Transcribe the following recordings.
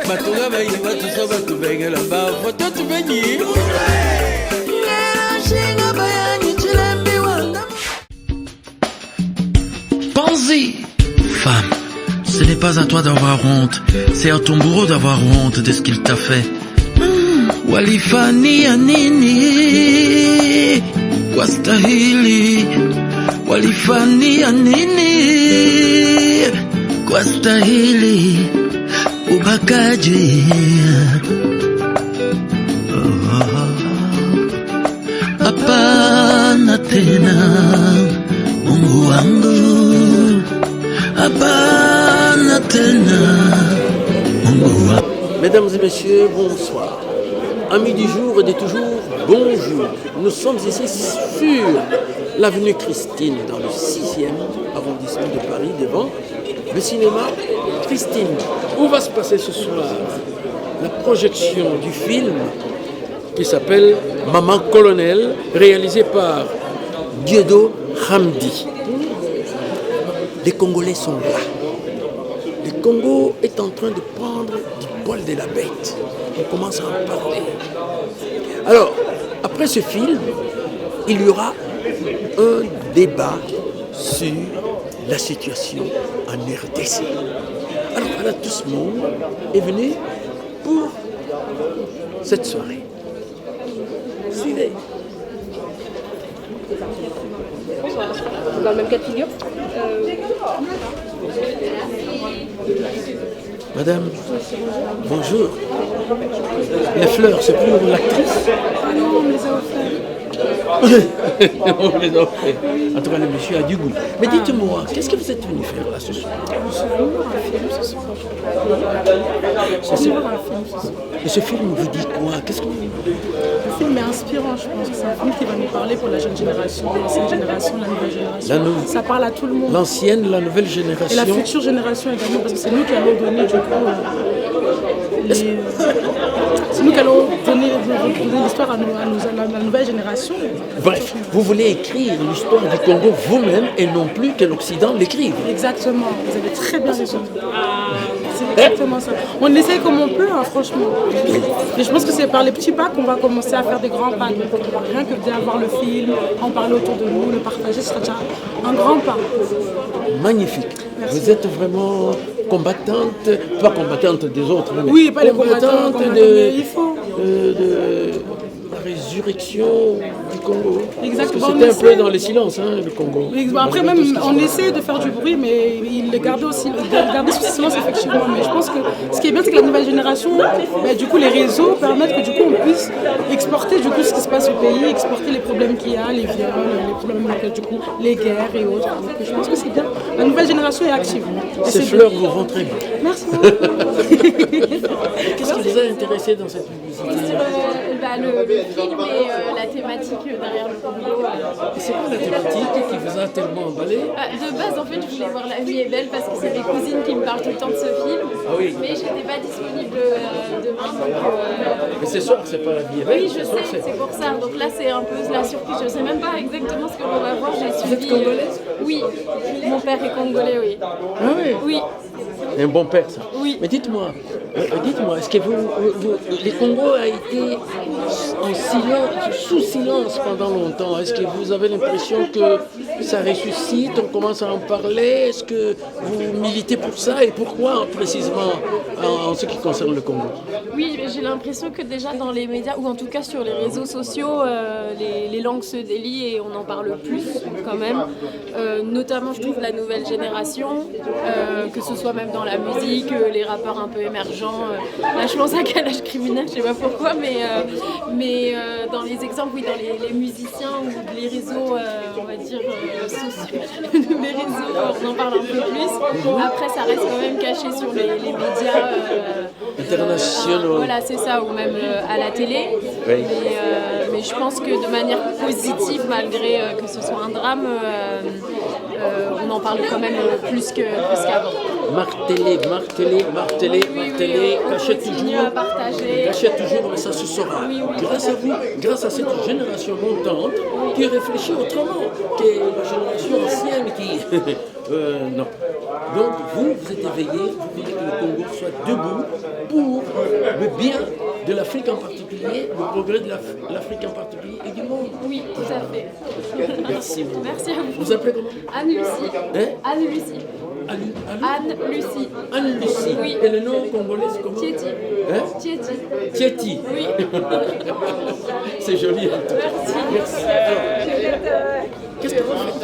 Batuga bayi batuso batubengela ba foto tubenyi. Pense-y, femme. Ce n'est pas à toi d'avoir honte, c'est à ton bourreau d'avoir honte de ce qu'il t'a fait. Walifani ya nini kwastahili, walifani ya nini kwastahili ubakaji. Hapana tena Mungu wangu, hapana tena Mungu wangu. Mesdames et messieurs, bonsoir. Amis du jour et de toujours, bonjour. Nous sommes ici sur l'avenue Christine, dans le 6e arrondissement de Paris, devant le cinéma Christine. Où va se passer ce soir la projection du film qui s'appelle Maman Colonel, réalisé par Dieudo Hamdi. Les Congolais sont là. Le Congo est en train de prendre du poil de la bête. On commence à en parler. Alors, après ce film, il y aura un débat sur la situation en RDC. Alors voilà, tout ce monde est venu pour cette soirée. Suivez. Dans le même cas de figure. Madame, bonjour. Les fleurs, c'est pour l'actrice? Ah non, on me les a offerts. On les a offerts. En tout cas, le monsieur a du goût. Mais dites-moi, qu'est-ce que vous êtes venu faire là ce soir? Je suis venue voir un film ce soir. Je suis venue voir un film ce soir. Et ce film vous dit quoi? Qu'est-ce que vous... Le film est inspirant, je pense. C'est un film qui va nous parler pour la jeune génération, l'ancienne génération, la nouvelle génération. Ça parle à tout le monde. L'ancienne, la nouvelle génération. Et la future génération également, parce que c'est nous qui allons donner du coup c'est nous qui allons donner l'histoire à la nouvelle génération. Bref, vous voulez écrire l'histoire du Congo vous-même et non plus que l'Occident l'écrive. Exactement, vous avez très bien résumé. C'est exactement ça. On essaye comme on peut, hein, franchement. Et je pense que c'est par les petits pas qu'on va commencer à faire des grands pas. Donc, rien que bien voir le film, en parler autour de nous, le partager, ce sera déjà un grand pas. Magnifique. Merci. Vous êtes vraiment combattante, pas combattante des autres, mais oui, pas les combattantes, mais il faut. De la résurrection du Congo. Exactement. C'était un peu dans le silence, hein, le Congo. Après, même, on essaie de faire du bruit, mais il les gardait aussi, sous silence, effectivement. Mais je pense que ce qui est bien, c'est que la nouvelle génération, du coup, les réseaux permettent que du coup, on puisse exporter du coup, ce qui se passe au pays, exporter les problèmes qu'il y a, les viols, les problèmes, du coup, les guerres et autres. Donc, je pense que c'est bien. La nouvelle génération est active. Ces fleurs vous vont très bien. Merci beaucoup. Qu'est-ce qui vous a intéressé dans cette publicité? Le film et la thématique derrière le Congo. C'est quoi la thématique qui vous a tellement emballé? De base, en fait, je voulais voir La vie est belle parce que c'est mes cousines qui me parlent tout le temps de ce film. Ah oui. Mais je n'étais pas disponible demain. Donc, mais ce soir, c'est pas La vie est belle. Oui, je sais, c'est pour ça. Donc là, c'est un peu la surprise. Je ne sais même pas exactement ce que l'on va voir. Vous êtes congolaise? Oui. Mon père est congolais, oui. Ah oui? Oui. Un bon père, ça. Oui. Mais dites-moi, est-ce que le Congo a été en silence, sous silence pendant longtemps? Est-ce que vous avez l'impression que ça ressuscite, on commence à en parler? Est-ce que vous militez pour ça et pourquoi précisément en ce qui concerne le Congo? Oui, j'ai l'impression que déjà dans les médias, ou en tout cas sur les réseaux sociaux, les langues se délient et on en parle plus quand même. Notamment, je trouve, la nouvelle génération, que ce soit même dans la musique, les rappeurs un peu émergents. Là, je pense à Kalash Criminel, je sais pas pourquoi, mais dans les exemples, oui, dans les musiciens ou les réseaux, on va dire, sociaux, les réseaux, on en parle un peu plus. Après, ça reste quand même caché sur les médias internationaux. Voilà, c'est ça, ou même à la télé. Oui. Mais je pense que de manière positive, malgré que ce soit un drame, on en parle quand même plus qu'avant. Martelez, cachez toujours, mais ça se saura. Oui. Grâce à vous, grâce à cette génération montante qui réfléchit autrement que la génération ancienne qui... non. Donc vous êtes éveillés, vous voulez que le Congo soit debout pour le bien de l'Afrique en particulier, le progrès de l'Afrique en particulier et du monde. Oui, tout à fait. Merci. Merci à vous. Vous appelez comment? Anne-Lucie. Hein? Anne-Lucie. Anne-Lucie. Anne-Lucie. Oui. Et le nom congolais, c'est comment? Tieti. Hein? Tieti. Tieti. Oui. C'est joli. Merci. Alors, qu'est-ce que vous faites?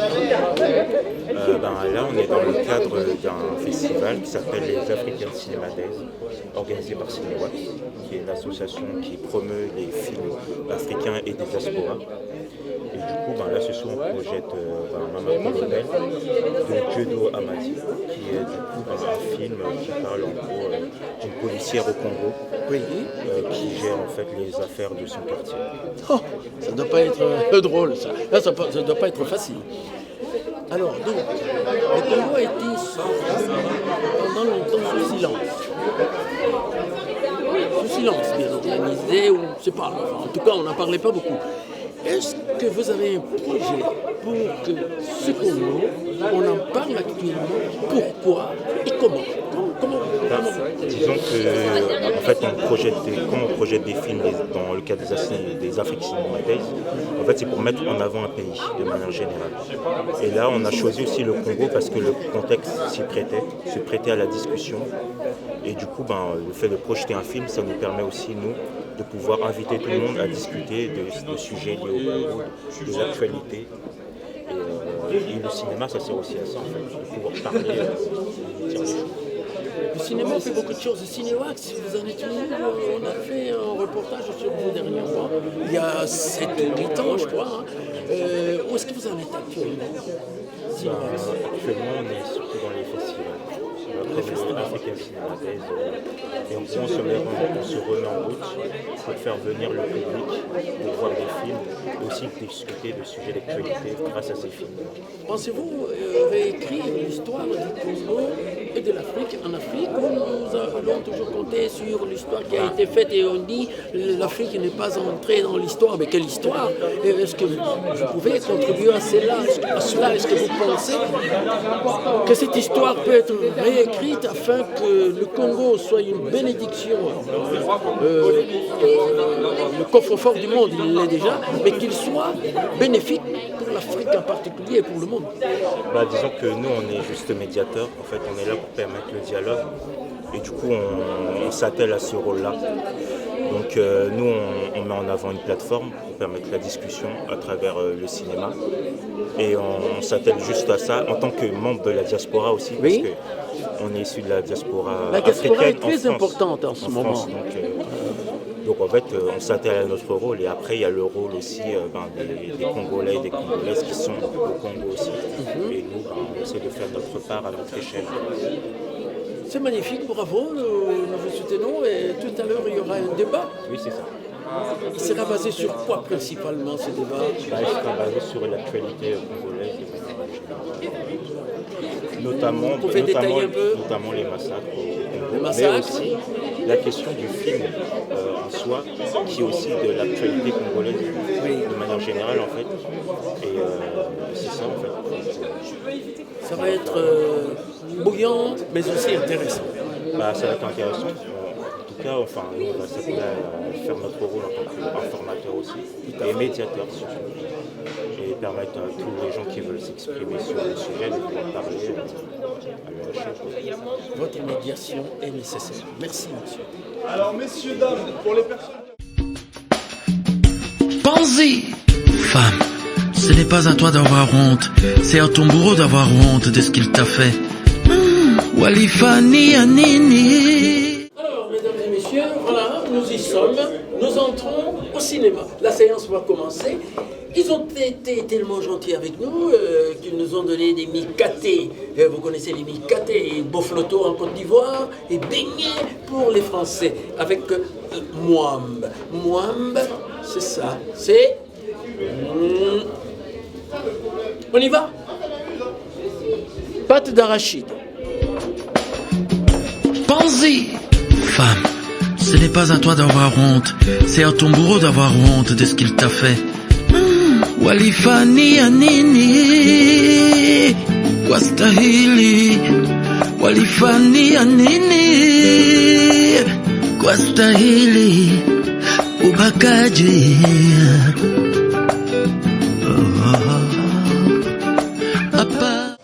Là, on est dans le cadre d'un festival qui s'appelle les African Cinema Days, organisé par Cinewax, qui est l'association qui promeut les films africains et des diasporas. Et du coup, là, ce soir, on projette Maman Colonel de Judo Amadi, qui est du coup un film qui parle en gros d'une policière au Congo qui gère en fait les affaires de son quartier. Oh, ça ne doit pas être drôle, ça. Ça ne doit pas être facile. Alors, donc, le Congo a été pendant longtemps sous silence. Sous silence, bien organisé, ou je ne sais pas. Enfin, en tout cas, on n'en parlait pas beaucoup. Est-ce que vous avez un projet pour que ce Congo, on en parle actuellement? Pourquoi et comment? Disons que en fait, quand on projette des films dans le cadre des African Cinema Days, en fait, c'est pour mettre en avant un pays de manière générale. Et là, on a choisi aussi le Congo parce que le contexte se prêtait à la discussion. Et du coup, le fait de projeter un film, ça nous permet aussi, nous, de pouvoir inviter tout le monde à discuter de sujets liés au Congo, de l'actualité. Et le cinéma, ça sert aussi à ça, en fait, de pouvoir parler, dire les choses. Le cinéma fait beaucoup de choses. Le Cinewax, vous en êtes où? On a fait un reportage sur vous dernièrement, il y a 7 ou 8 ans, je crois. Où est-ce que vous en êtes actuellement? Actuellement, on est surtout dans les festivals. Comme African Cinema Days. Et on se remet en route pour faire venir le public, pour voir des films, et aussi discuter de sujets d'actualité grâce à ces films. Pensez-vous réécrire l'histoire du Congo et de l'Afrique en Afrique, ou nous allons toujours compter sur l'histoire qui a été faite et on dit l'Afrique n'est pas entrée dans l'histoire? Mais quelle histoire? Est-ce que vous pouvez contribuer à cela? Est-ce que vous pensez que cette histoire peut être réécrite afin que le Congo soit une bénédiction? Le coffre-fort du monde, il l'est déjà, mais qu'il soit bénéfique pour l'Afrique en particulier et pour le monde. Disons que nous, on est juste médiateurs. En fait, on est là pour permettre le dialogue. Et du coup, on s'attelle à ce rôle-là. Donc nous, on met en avant une plateforme pour permettre la discussion à travers le cinéma. Et on s'attelle juste à ça en tant que membre de la diaspora aussi, parce qu'on est issu de la diaspora africaine. La diaspora est très importante en ce moment. Donc en fait, on s'attelle à notre rôle, et après il y a le rôle aussi des Congolais et des Congolaises qui sont au Congo aussi. Et nous, on essaie de faire notre part à notre échelle. C'est magnifique, bravo, nous vous soutenons, et tout à l'heure il y aura un débat. Oui, c'est ça. Il sera basé sur quoi principalement ce débat? Il sera basé sur l'actualité congolaise, notamment les massacres. Mais aussi la question du film en soi, qui est aussi de l'actualité congolaise de manière générale en fait. Et c'est ça en fait. Ça va être bouillant, mais aussi intéressant. Ça va être intéressant. En tout cas, on va s'appeler à faire notre rôle en tant qu'informateur aussi, et médiateur surtout. Et permettre à tous les gens qui veulent s'exprimer sur le sujet de pouvoir parler à leur échelle. Votre médiation est nécessaire. Merci, monsieur. Alors, messieurs, dames, pour les personnes... Pensez, femme, ce n'est pas à toi d'avoir honte, c'est à ton bourreau d'avoir honte de ce qu'il t'a fait. Walifani Anini. Alors, mesdames et messieurs, voilà, nous y sommes. Nous entrons au cinéma. La séance va commencer. Ils ont été tellement gentils avec nous qu'ils nous ont donné des mikaté. Vous connaissez les mikaté, bofloto en Côte d'Ivoire, et beignets pour les Français avec moambe. Moambe, c'est ça. C'est... On y va? Pâte d'arachide. Pensez, femme, ce n'est pas à toi d'avoir honte, c'est à ton bourreau d'avoir honte de ce qu'il t'a fait. Walifani Anini, wastahili walifania nini kwa stahili ubakaji? Hapa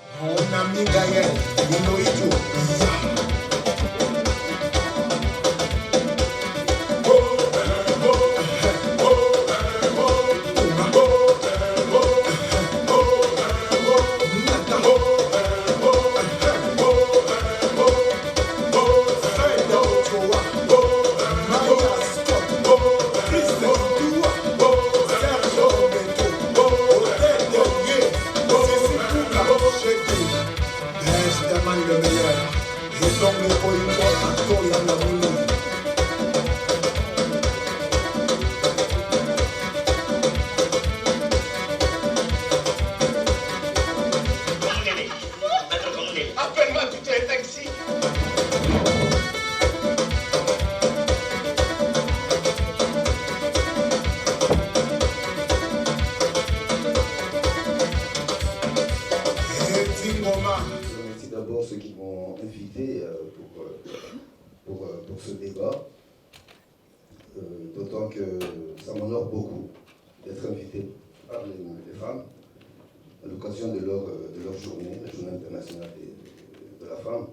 pour ce débat, d'autant que ça m'honore beaucoup d'être invité par les femmes à l'occasion de leur journée, la journée internationale de la femme.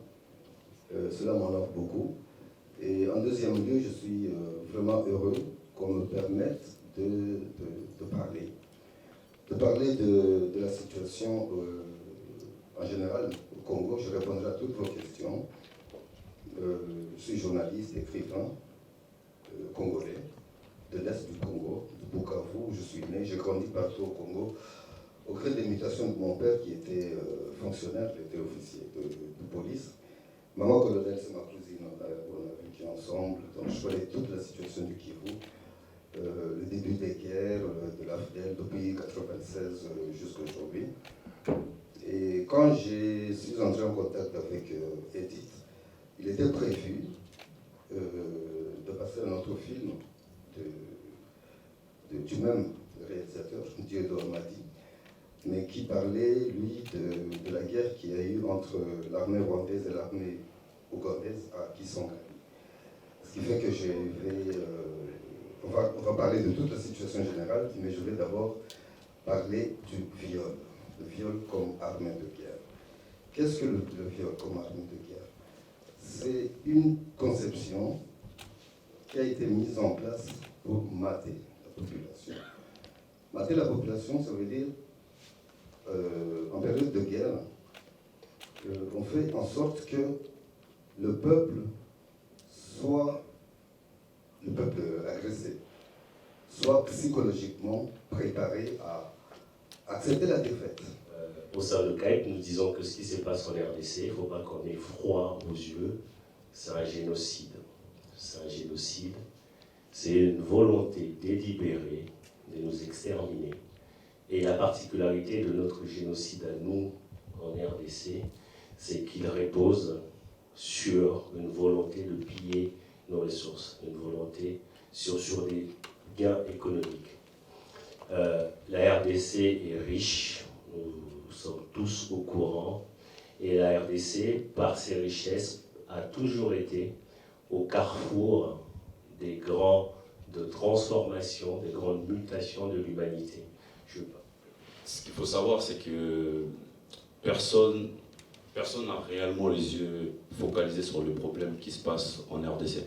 Cela m'honore beaucoup. Et en deuxième lieu, je suis vraiment heureux qu'on me permette de parler de la situation en général au Congo. Je répondrai à toutes vos questions. Je suis journaliste, écrivain congolais, de l'Est du Congo, de Bukavu, où je suis né. J'ai grandi partout au Congo, au gré des mutations de mon père qui était fonctionnaire, qui était officier de police. Maman colonel, c'est ma cousine, on a vécu ensemble, donc je connais toute la situation du Kivu, le début des guerres, de l'AFDEL, depuis 1996 jusqu'à aujourd'hui. Et quand je suis entré en contact avec Edith, il était prévu de passer un autre film du même réalisateur, Dieudo Amadi, mais qui parlait, lui, de la guerre qu'il y a eu entre l'armée rwandaise et l'armée ougandaise à Kisangani. Ce qui fait que je vais... on va parler de toute la situation générale, mais je vais d'abord parler du viol. Le viol comme arme de guerre. Qu'est-ce que le viol comme arme de guerre? C'est une conception qui a été mise en place pour mater la population. Mater la population, ça veut dire, en période de guerre, on fait en sorte que le peuple agressé, soit psychologiquement préparé à accepter la défaite. Au sein de CAIP, nous disons que ce qui se passe en RDC, il ne faut pas qu'on ait froid aux yeux, c'est un génocide. C'est un génocide, c'est une volonté délibérée de nous exterminer. Et la particularité de notre génocide à nous, en RDC, c'est qu'il repose sur une volonté de piller nos ressources, une volonté sur des gains économiques. La RDC est riche, nous sommes tous au courant, et la RDC, par ses richesses, a toujours été au carrefour des grandes transformations, des grandes mutations de l'humanité. Ce qu'il faut savoir, c'est que personne n'a réellement les yeux focalisés sur le problème qui se passe en RDC.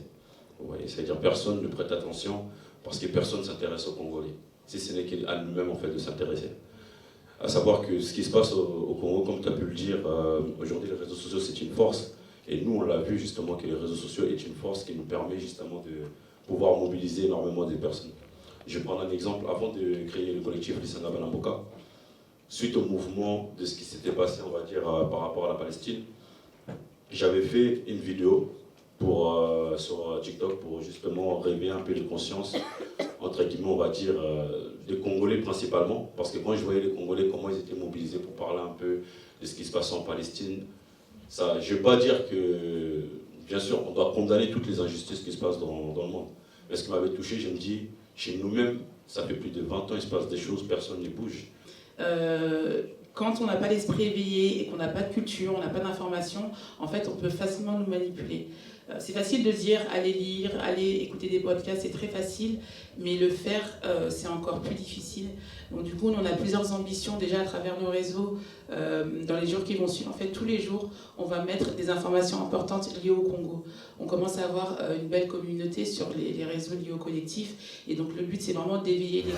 C'est-à-dire personne ne prête attention parce que personne ne s'intéresse aux Congolais, si ce n'est qu'à nous-mêmes en fait de s'intéresser. À savoir que ce qui se passe au Congo, comme tu as pu le dire, aujourd'hui les réseaux sociaux c'est une force. Et nous on l'a vu justement que les réseaux sociaux est une force qui nous permet justement de pouvoir mobiliser énormément de personnes. Je vais prendre un exemple. Avant de créer le collectif Lisanga Banamboka, suite au mouvement de ce qui s'était passé, on va dire, par rapport à la Palestine, j'avais fait une vidéo sur TikTok pour justement réveiller un peu les consciences, entre guillemets, on va dire, des Congolais principalement, parce que quand je voyais les Congolais, comment ils étaient mobilisés pour parler un peu de ce qui se passe en Palestine, ça, je ne vais pas dire que, bien sûr, on doit condamner toutes les injustices qui se passent dans le monde, mais ce qui m'avait touché, je me dis, chez nous-mêmes, ça fait plus de 20 ans, il se passe des choses, personne ne bouge. quand on n'a pas l'esprit éveillé et qu'on n'a pas de culture, on n'a pas d'information, en fait, on peut facilement nous manipuler. C'est facile de dire, allez lire, allez écouter des podcasts, c'est très facile, mais le faire, c'est encore plus difficile. Donc du coup, on a plusieurs ambitions déjà à travers nos réseaux dans les jours qui vont suivre. En fait, tous les jours, on va mettre des informations importantes liées au Congo. On commence à avoir une belle communauté sur les réseaux liés au collectif, et donc le but, c'est vraiment d'éveiller les